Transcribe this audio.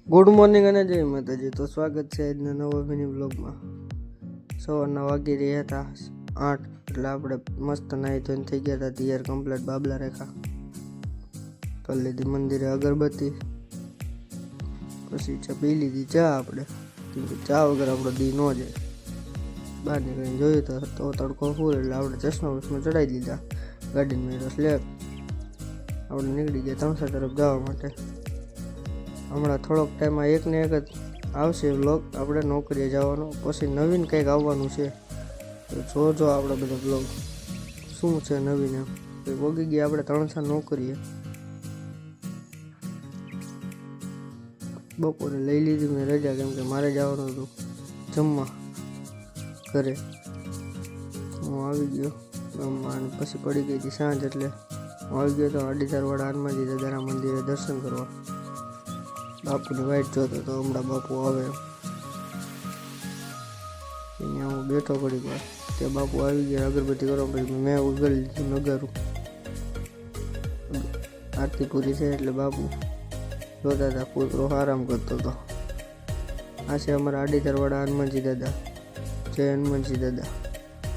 Good morning અને જય માતાજી. તો સ્વાગત છે આજના નવા મિની બ્લોગમાં. સવારના વાગી રહ્યા હતા 8 એટલે આપણે મસ્ત નાહી ધોઈને થઈ ગયા હતા તૈયાર કમ્પ્લીટ. બાબલા રેખા કરી લીધી, મંદિરે અગરબત્તી, પછી પી લીધી ચા. આપણે ચા વગર આપણો દી ન જાય. બહાર નીકળીને જોયું તો તડકો ફૂલ એટલે આપણે ચશ્મા ચડાવી દીધા. ગાડીને મેળો સ્લેબ આપણે નીકળી ગયા તણસા તરફ જવા માટે. હમણાં થોડોક ટાઈમમાં એક ને એક જ આવશે બ્લોગ આપણે નોકરીએ જવાનો, પછી નવીન કંઈક આવવાનું છે. તો જોજો આપણે બધા બ્લોગ શું છે નવીન. એમ વગી ગયા આપણે ત્રણસા નોકરીએ. બપોરે લઈ લીધી મેં રજા, કેમ કે મારે જવાનું હતું જમવા ઘરે. હું આવી ગયો જમવા, પછી પડી ગઈ હતી સાંજ એટલે હું આવી ગયો તો અડીસારવાળા હનુમાનજી દાદાના મંદિરે દર્શન કરવા. બાપુની વાઈટ જોતો તો હમણાં બાપુ આવે. અહીંયા હું બેઠો પડી ગયો, તે બાપુ આવી ગયા અગરબત્તી કરવા. પછી મેં ઉગલ લીધું નગારું. આરતી પૂરી છે એટલે બાપુ જોતા હતા, કૂતરો આરામ કરતો હતો. આ છે અમારા અડીસારવાળા હનુમાનજી દાદા. જય હનુમાનજી દાદા.